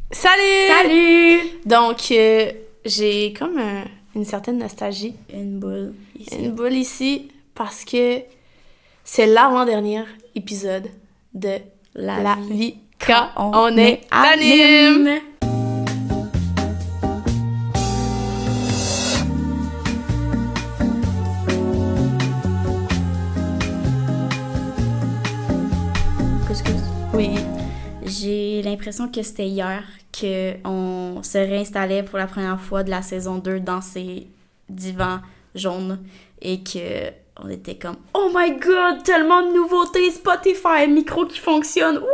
Salut! Salut! Donc, j'ai comme une certaine nostalgie. Une boule ici. Une boule ici parce que c'est l'avant-dernier épisode de La vie quand on est anime. Couscous. Oui. J'ai l'impression que c'était hier qu'on se réinstallait pour la première fois de la saison 2 dans ces divans jaunes et que on était comme « Oh my God! Tellement de nouveautés! Spotify! Micro qui fonctionne! Wow! »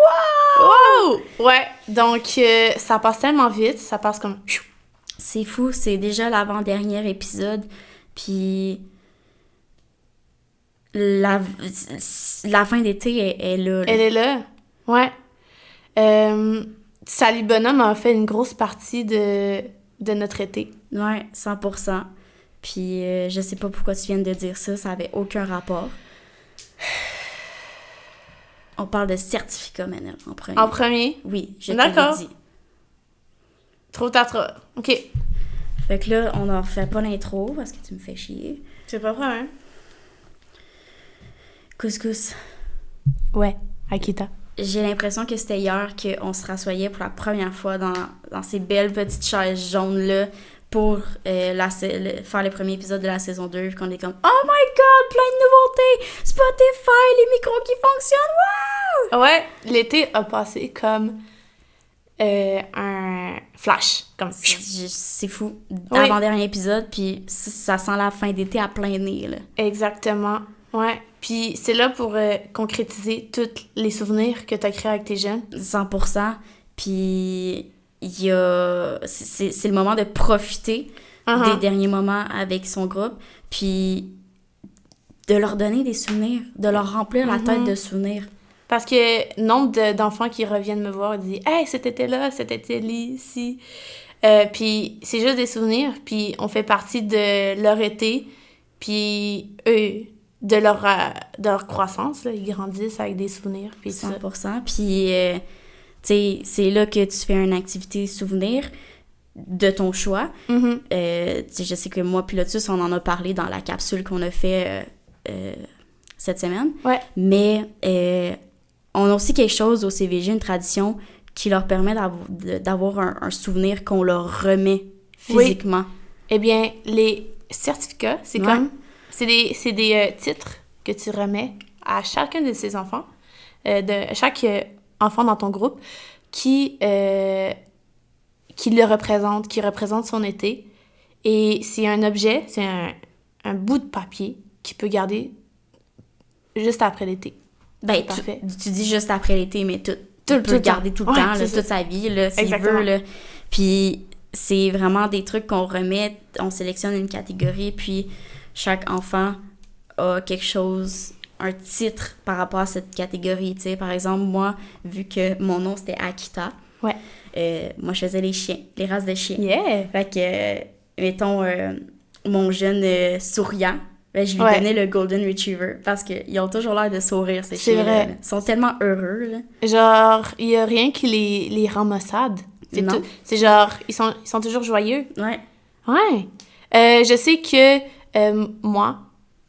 Wow! Ouais, donc ça passe tellement vite, ça passe comme... C'est fou, c'est déjà l'avant-dernier épisode, puis la fin d'été est là, là. Elle est là, ouais. Sally Bonhomme a fait une grosse partie de notre été. Ouais, 100%. Puis je sais pas pourquoi tu viens de dire ça, ça avait aucun rapport. On parle de certificat, Manel, en premier. En premier? Oui, je D'accord. t'avais dit. Trop tard, trop... OK. Fait que là, on ne refait pas l'intro parce que tu me fais chier. C'est pas vrai, hein? Couscous. Ouais, Akita. J'ai l'impression que c'était hier qu'on se rassoyait pour la première fois dans ces belles petites chaises jaunes-là pour faire le premier épisode de la saison 2, puis qu'on est comme « Oh my God, plein de nouveautés! Spotify, les micros qui fonctionnent! Wow! » Ouais, l'été a passé comme un flash. Comme... C'est fou. Oui. Avant-dernier épisode, puis ça sent la fin d'été à plein nez, là. Exactement. Ouais. Puis c'est là pour concrétiser tous les souvenirs que tu as créés avec tes jeunes. 100%. Puis il y a... C'est le moment de profiter des derniers moments avec son groupe, puis de leur donner des souvenirs, de leur remplir la tête de souvenirs. Parce que nombre d'enfants qui reviennent me voir et disent « Hey, cet été-là, cet été-là, ici. » Puis c'est juste des souvenirs, puis on fait partie de leur été, puis eux... de leur croissance, là, ils grandissent avec des souvenirs. Puis 100%. Puis, tu sais, c'est là que tu fais une activité souvenir de ton choix. Mm-hmm. Tu sais, je sais que moi puis Lotus, on en a parlé dans la capsule qu'on a fait cette semaine. Ouais. Mais on a aussi quelque chose au CVG, une tradition qui leur permet d'avoir un souvenir qu'on leur remet physiquement. Oui. Eh bien, les certificats, c'est comme... C'est des titres que tu remets à chacun de ces enfants, de chaque enfant dans ton groupe, qui le représente, qui représente son été. Et c'est un objet, c'est un bout de papier qu'il peut garder juste après l'été. Ben, tu dis juste après l'été, mais tu peux le garder tout le temps, là, toute sa vie, là, s'il veut. Là. Puis c'est vraiment des trucs qu'on remet, on sélectionne une catégorie, puis... chaque enfant a quelque chose, un titre par rapport à cette catégorie. Tu sais, par exemple, moi, vu que mon nom, c'était Akita, moi, je faisais les chiens, les races de chiens. Yeah! Fait que, mettons, mon jeune souriant, ben, je lui donnais le Golden Retriever parce qu'ils ont toujours l'air de sourire, ces chiens. C'est vrai. Ils sont tellement heureux, là. Genre, il n'y a rien qui les rend maussades. C'est genre, ils sont toujours joyeux. Ouais. Ouais. Je sais que moi,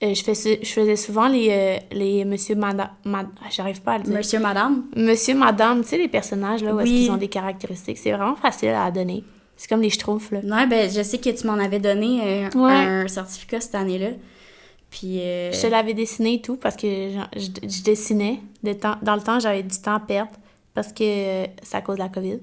je faisais souvent les monsieur, madame... j'arrive pas à le dire. Monsieur, madame? Monsieur, madame, tu sais, les personnages, là, où est-ce qu'ils ont des caractéristiques. C'est vraiment facile à donner. C'est comme les schtroumpfs, là. Ouais, ben, je sais que tu m'en avais donné un certificat cette année-là. Puis... Je te l'avais dessiné et tout, parce que je dessinais. Dans le temps, j'avais du temps à perdre, parce que c'est à cause de la COVID.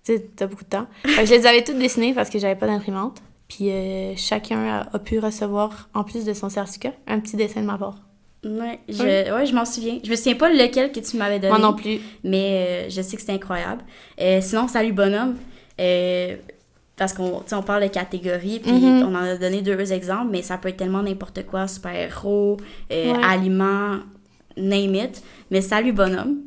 Tu sais, t'as beaucoup de temps. Fait que je les avais toutes dessinées parce que j'avais pas d'imprimante. Puis chacun a pu recevoir, en plus de son certificat, un petit dessin de ma part. Ouais, je m'en souviens. Je me souviens pas lequel que tu m'avais donné. Moi non plus. Mais je sais que c'était incroyable. Sinon, Salut Bonhomme, parce qu'on on parle de catégories, puis on en a donné 2 exemples, mais ça peut être tellement n'importe quoi, super-héros, aliments, name it. Mais Salut Bonhomme,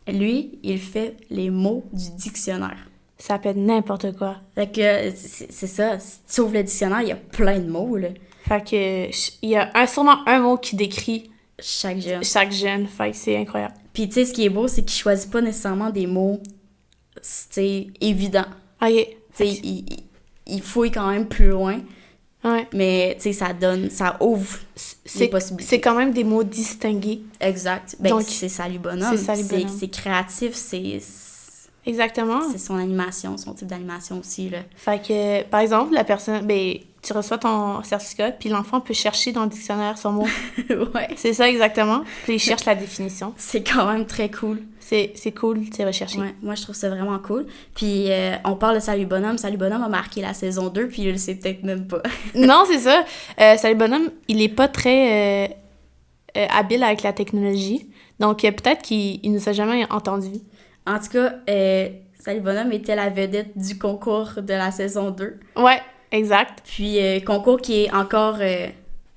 lui, il fait les mots du dictionnaire. Ça peut être n'importe quoi. Fait que c'est ça. Si tu ouvres le dictionnaire, il y a plein de mots, là. Fait que il y a sûrement un mot qui décrit chaque jeune. Fait que c'est incroyable. Puis tu sais, ce qui est beau, c'est qu'il choisit pas nécessairement des mots c'est évident. OK. Il fouille quand même plus loin. Ouais. Mais, tu sais, ça ouvre les possibilités. C'est quand même des mots distingués. Exact. Ben, donc, c'est Salut Bonhomme. C'est créatif, c'est... Exactement. C'est son animation, son type d'animation aussi, là. Fait que, par exemple, la personne... Ben, tu reçois ton certificat, puis l'enfant peut chercher dans le dictionnaire son mot. Ouais. C'est ça, exactement. Puis il cherche la définition. C'est quand même très cool. C'est cool, tu sais, rechercher. Ouais, moi, je trouve ça vraiment cool. Puis, on parle de Salut Bonhomme. Salut Bonhomme a marqué la saison 2, puis il le sait peut-être même pas. Non, c'est ça. Salut Bonhomme, il est pas très habile avec la technologie. Donc, peut-être qu'il nous a jamais entendu. En tout cas, Salut Bonhomme était la vedette du concours de la saison 2. Ouais, exact. Puis, concours qui est encore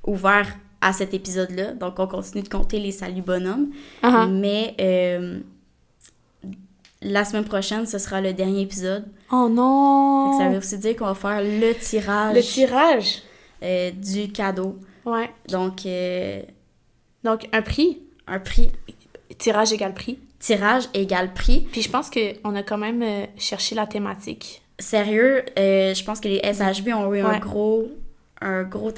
ouvert à cet épisode-là. Donc, on continue de compter les Salut Bonhomme. Uh-huh. Mais la semaine prochaine, ce sera le dernier épisode. Oh non! Ça veut aussi dire qu'on va faire le tirage. Le tirage? Du cadeau. Ouais. Donc, un prix. Un prix. Tirage égale prix. Tirage égale prix. Puis je pense qu'on a quand même cherché la thématique. Sérieux, je pense que les SHV ont eu un gros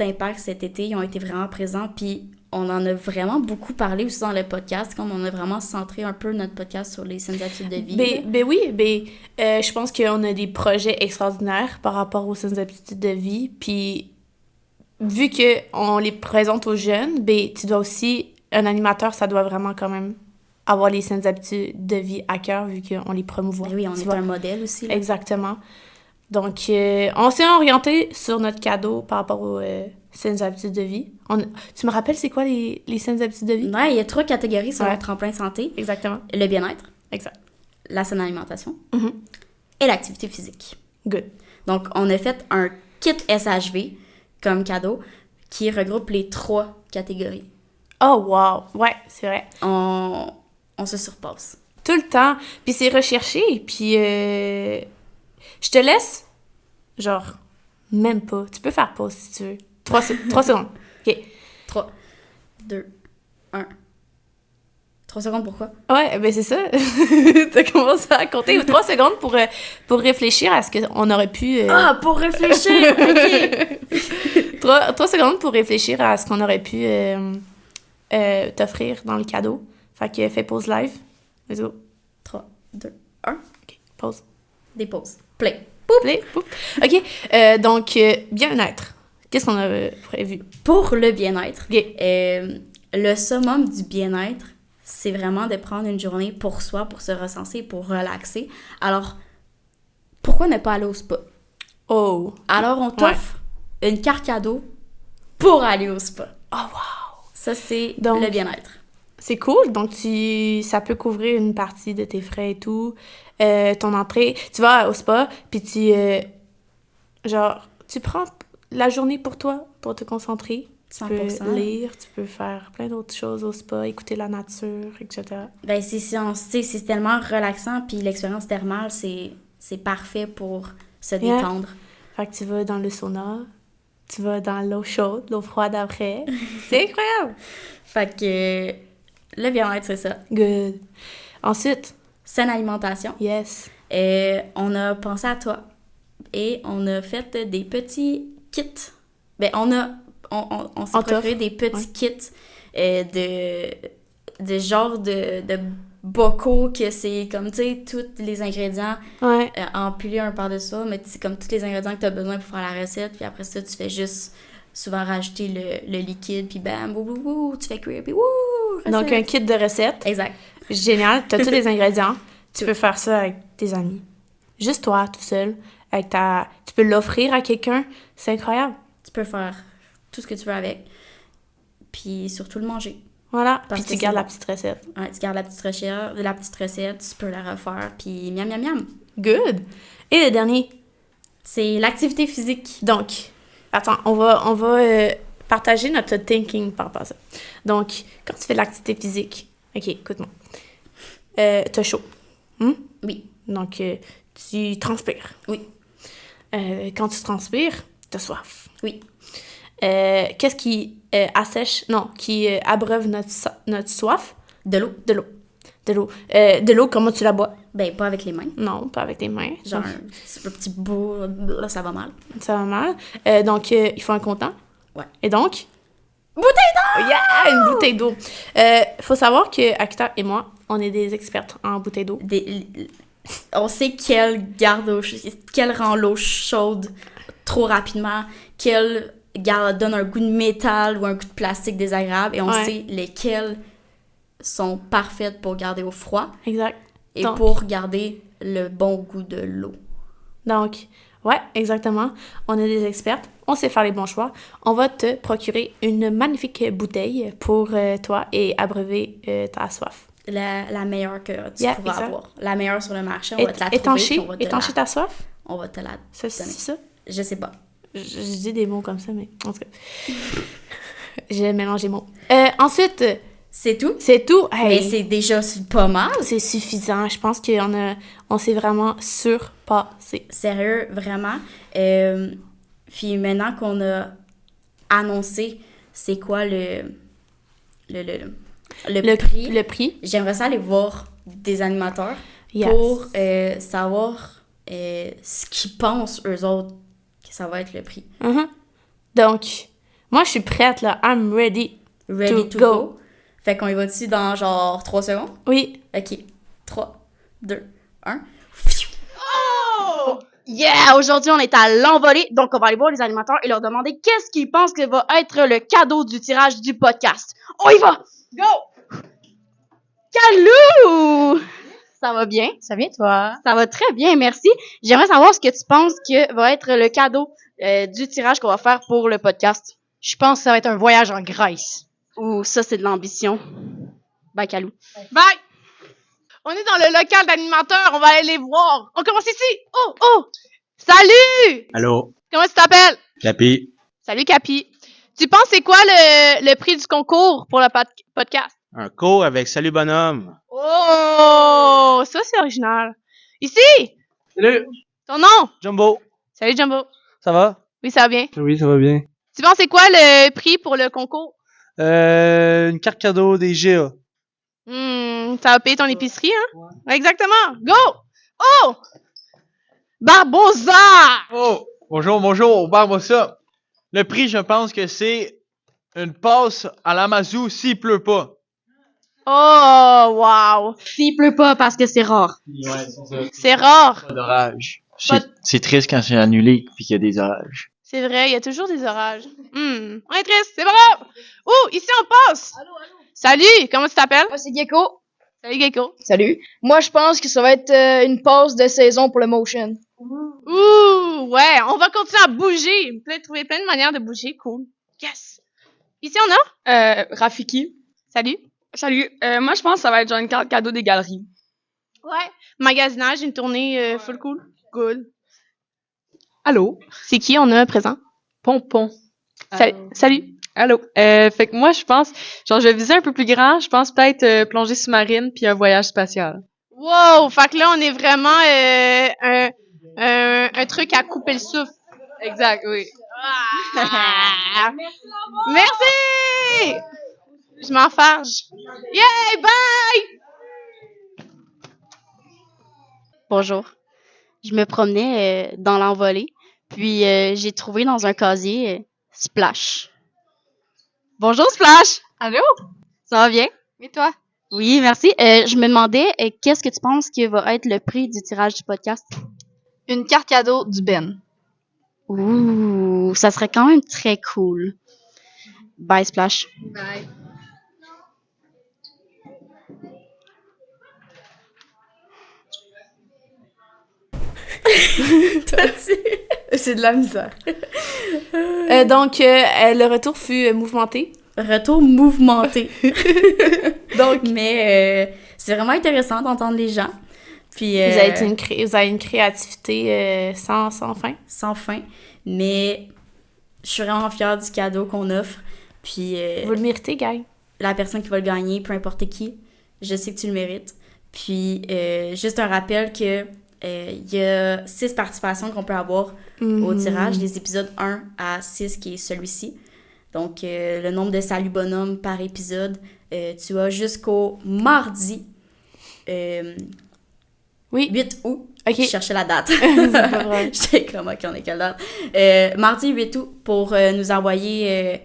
impact cet été. Ils ont été vraiment présents. Puis on en a vraiment beaucoup parlé aussi dans le podcast. Comme on a vraiment centré un peu notre podcast sur les saines habitudes de vie. Je pense qu'on a des projets extraordinaires par rapport aux saines habitudes de vie. Puis vu qu'on les présente aux jeunes, tu dois aussi... Un animateur, ça doit vraiment quand même avoir les saines habitudes de vie à cœur, vu qu'on les promouvoit. Oui, on est un modèle aussi. Là. Exactement. Donc, on s'est orienté sur notre cadeau par rapport aux saines habitudes de vie. Tu me rappelles, c'est quoi les saines habitudes de vie? Ouais, il y a 3 catégories sur le tremplin santé. Exactement. Le bien-être. Exact. La saine alimentation. Mm-hmm. Et l'activité physique. Good. Donc, on a fait un kit SHV comme cadeau qui regroupe les 3 catégories. Oh, wow! Ouais, c'est vrai. On se surpasse. Tout le temps. Puis c'est recherché. Puis je te laisse, genre, même pas. Tu peux faire pause si tu veux. 3 secondes. OK. 3, 2, 1. 3 secondes, pourquoi? Ouais, ben c'est ça. T'as commencé à compter. 3 secondes pour réfléchir à ce qu'on aurait pu... Ah, pour réfléchir! OK! 3 secondes pour réfléchir à ce qu'on aurait pu... t'offrir dans le cadeau. Fait que fais pause live. Let's go. 3, 2, 1. OK, pause. Des pauses. Play. Boop. Play. Boop. OK, donc, bien-être. Qu'est-ce qu'on a prévu? Pour le bien-être, okay. Le summum du bien-être, c'est vraiment de prendre une journée pour soi, pour se recenser, pour relaxer. Alors, pourquoi ne pas aller au spa? Oh! Alors, on t'offre une carte cadeau pour aller au spa. Oh, wow! Ça, c'est le bien-être. C'est cool. Donc, ça peut couvrir une partie de tes frais et tout. Ton entrée. Tu vas au spa, puis tu prends la journée pour toi, pour te concentrer. 100%. Tu peux lire, tu peux faire plein d'autres choses au spa, écouter la nature, etc. Ben, c'est tellement relaxant, puis l'expérience thermale, c'est parfait pour se détendre. Fait que tu vas dans le sauna, tu vas dans l'eau chaude, l'eau froide après. C'est incroyable! Fait que le bien-être, c'est ça. Good. Ensuite? Saine alimentation. Yes. On a pensé à toi et on a fait des petits kits. Ben, on s'est procuré des petits kits de genre de bocaux que c'est comme, tu sais, tous les ingrédients empilés un par-dessus ça, mais c'est comme tous les ingrédients que tu as besoin pour faire la recette, puis après ça, tu fais juste souvent rajouter le liquide, puis bam, tu fais cuire, puis recette. Donc, un kit de recettes. Exact. Génial, tu as tous les ingrédients. Tu peux faire ça avec tes amis. Juste toi, tout seul. Tu peux l'offrir à quelqu'un. C'est incroyable. Tu peux faire tout ce que tu veux avec. Puis surtout le manger. Voilà. Puis tu gardes la petite recette. Ouais, tu gardes la petite recette, tu peux la refaire, puis miam, miam, miam. Good. Et le dernier? C'est l'activité physique. Donc, attends, on va partager notre thinking par rapport à ça. Donc, quand tu fais de l'activité physique, OK, écoute-moi. T'as chaud. Oui. Donc, tu transpires. Oui. Quand tu transpires, t'as soif. Oui. Qu'est-ce qui qui abreuve notre soif? De l'eau. De l'eau. De l'eau. De l'eau, comment tu la bois? Ben, pas avec les mains. Non, pas avec tes mains. Genre, un petit bout, là, ça va mal. Ça va mal. Donc, il faut un contenant. Ouais. Et donc? Bouteille d'eau! Yeah! Une bouteille d'eau. Faut savoir que Akita et moi, on est des expertes en bouteilles d'eau. On sait quelle rend l'eau chaude trop rapidement, quelle donne un goût de métal ou un goût de plastique désagréable, et on sait lesquelles sont parfaites pour garder au froid. Exact. Et donc, pour garder le bon goût de l'eau. Donc, ouais, exactement. On est des expertes. On sait faire les bons choix. On va te procurer une magnifique bouteille pour toi et abreuver ta soif. La meilleure que tu pourras avoir. La meilleure sur le marché. On va te la trouver. Étancher ta soif? On va te la donner. C'est ça? Je sais pas. Je dis des mots comme ça, mais en tout cas. J'ai mélangé les mots. Ensuite... C'est tout? C'est tout. Hey, mais c'est déjà pas mal. C'est suffisant. Je pense qu'on s'est vraiment surpassé. Sérieux, vraiment. Puis maintenant qu'on a annoncé c'est quoi le prix. Le prix. J'aimerais ça aller voir des animateurs pour savoir ce qu'ils pensent, eux autres, que ça va être le prix. Mm-hmm. Donc, moi, je suis prête, là. I'm ready to go. Fait qu'on y va dessus dans genre 3 secondes? Oui. OK. 3, 2, 1. Oh! Yeah! Aujourd'hui, on est à l'envolée, donc on va aller voir les animateurs et leur demander qu'est-ce qu'ils pensent que va être le cadeau du tirage du podcast. On y va! Go! Calou! Ça va bien? Ça vient, toi? Ça va très bien, merci. J'aimerais savoir ce que tu penses que va être le cadeau du tirage qu'on va faire pour le podcast. Je pense que ça va être un voyage en Grèce. Ouh, ça, c'est de l'ambition. Bye, Calou. Bye! On est dans le local d'animateurs, on va aller les voir. On commence ici. Oh! Salut! Allô? Comment tu t'appelles? Capi? Salut, Capi. Tu penses c'est quoi le prix du concours pour le podcast? Un cours avec Salut Bonhomme. Oh! Ça, c'est original. Ici! Salut! Ton nom? Jumbo. Salut, Jumbo. Ça va? Oui, ça va bien. Oui, ça va bien. Tu penses c'est quoi le prix pour le concours? Une carte cadeau des GA. Ça va payer ton épicerie, hein? Ouais. Exactement. Go! Oh! Barbosa! Oh! Bonjour, Barbosa. Le prix, je pense que c'est une passe à l'Amazou s'il pleut pas. Oh, wow! S'il pleut pas parce que c'est rare. Ouais, c'est ça. C'est rare. Pas d'orage. Pas- C'est triste quand c'est annulé puis qu'il y a des orages. C'est vrai, il y a toujours des orages. On est triste, c'est pas grave. Ouh, ici on passe. Allô. Salut, comment tu t'appelles? Moi, c'est Gecko. Salut, Gecko. Salut. Moi, je pense que ça va être une pause de saison pour le motion. Ouh, ouais, on va continuer à bouger. Peut-être trouver plein de manières de bouger, cool. Yes. Ici on a? Rafiki. Salut. Salut. Moi, je pense que ça va être genre une carte cadeau des galeries. Ouais. Magasinage, une tournée full cool. Good. Allô? C'est qui on a présent? Pompon. Salut. Allô? Fait que moi, je pense, genre, je vais viser un peu plus grand. Je pense peut-être plongée sous-marine puis un voyage spatial. Wow, fait que là, on est vraiment un truc à couper le souffle. Exact, oui. Ah. Merci! Je m'enfarge. Yay, bye! Bonjour. Je me promenais dans l'envolée, puis j'ai trouvé dans un casier Splash. Bonjour Splash! Allô? Ça va bien? Et toi? Oui, merci. Je me demandais, qu'est-ce que tu penses que va être le prix du tirage du podcast? Une carte cadeau du Ben. Ouh, ça serait quand même très cool. Bye Splash. Bye. C'est de la misère. Donc, le retour fut mouvementé. Retour mouvementé. Donc, mais c'est vraiment intéressant d'entendre les gens. Puis, Vous avez une créativité sans fin. Sans fin. Mais je suis vraiment fière du cadeau qu'on offre. Puis, Vous le méritez, Guy. la personne qui va le gagner, peu importe qui, je sais que tu le mérites. Puis, juste un rappel que il y a 6 participations qu'on peut avoir au tirage, les épisodes 1 à 6 qui est celui-ci. Donc, le nombre de Salut Bonhomme par épisode, tu as jusqu'au mardi Oui. 8 août. OK. Je cherchais la date. C'est pas vrai. J'étais comme, OK, on est quelle date? Mardi 8 août pour nous envoyer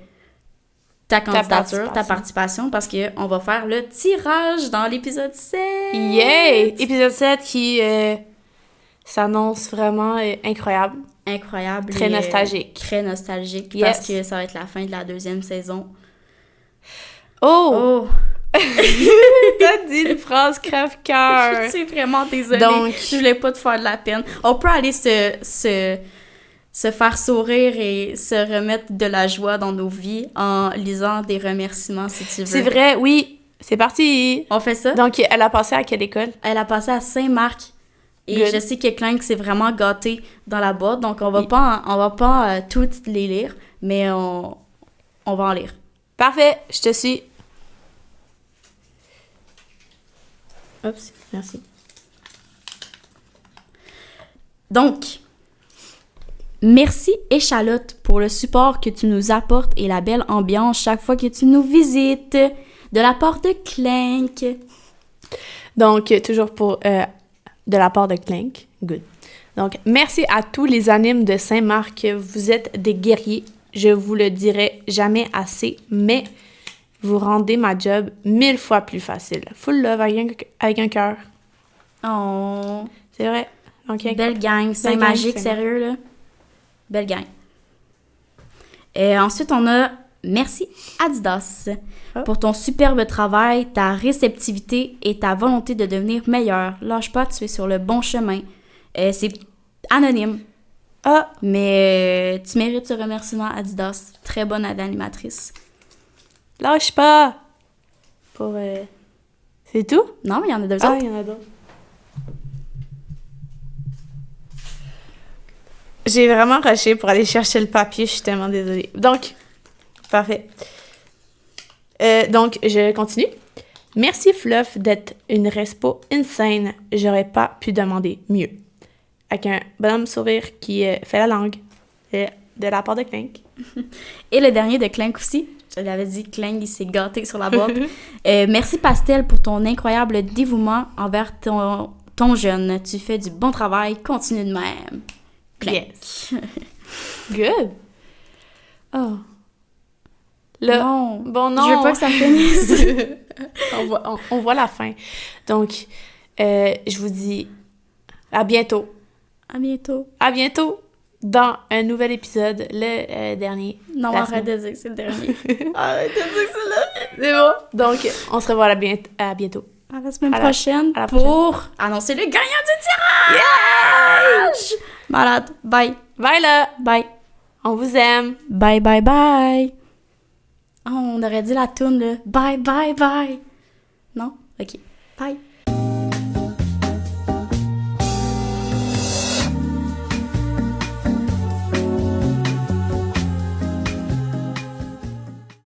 ta candidature, ta participation, parce qu'on va faire le tirage dans l'épisode 7. Yay! Épisode 7 qui s'annonce vraiment incroyable. Incroyable. Très nostalgique. Très nostalgique, Yes. parce que ça va être la fin de la 2e saison. Oh! Oh! T'as dit une phrase crève-cœur. Je suis vraiment désolée. Donc- Je voulais pas te faire de la peine. On peut aller se faire sourire et se remettre de la joie dans nos vies en lisant des remerciements, si tu veux. C'est vrai, oui. C'est parti. On fait ça? Donc, elle a passé à quelle école? Elle a passé à Saint-Marc. Et Good. je sais que Clank s'est vraiment gâté dans la boîte, donc on va pas toutes les lire, mais on va en lire. Parfait, je te suis. Oups, merci. Donc, merci Échalote pour le support que tu nous apportes et la belle ambiance chaque fois que tu nous visites. De la part de Clank. Donc, toujours pour de la part de Clank. Good. Donc, merci à tous les animes de Saint-Marc. Vous êtes des guerriers. Je vous le dirai jamais assez, mais vous rendez ma job 1000 fois plus facile. Full love avec un cœur. Oh, C'est vrai. Donc, belle gang. C'est Belle gang, magique, c'est sérieux, là. Belle gang. Et ensuite, on a merci Adidas Oh. pour ton superbe travail, ta réceptivité et ta volonté de devenir meilleur. Lâche pas, tu es sur le bon chemin. C'est anonyme, Ah, mais tu mérites ce remerciement, Adidas. Très bonne animatrice. lâche pas. Pour. C'est tout? Non, mais il y en a deux Ah, autres. il y en a d'autres. J'ai vraiment rushé pour aller chercher le papier, je suis tellement désolée. Donc, parfait. Donc, je continue. Merci Fluff d'être une respo insane. J'aurais pas pu demander mieux. Avec un bonhomme sourire qui fait la langue. De la part de Clank. Et le dernier de Clank aussi. Je l'avais dit, Clank, il s'est gâté sur la boîte. Merci Pastel pour ton incroyable dévouement envers ton jeune. Tu fais du bon travail. Continue de même. Clank. Yes. Good. Oh. Là, Non. bon, non. Je veux pas que ça finisse. on voit la fin. Donc, je vous dis à bientôt. À bientôt. À bientôt dans un nouvel épisode, le dernier. Non, La arrête de dire que c'est le dernier. Arrête de dire que c'est le dernier. C'est bon. Donc, on se revoit à bientôt. À la semaine À la- prochaine à la pour annoncer le gagnant du tirage! Malade. Bye. Bye là. Bye. On vous aime. Bye, bye, bye. Oh, on aurait dit la toune, là. Bye, bye, bye. Non? OK. Bye.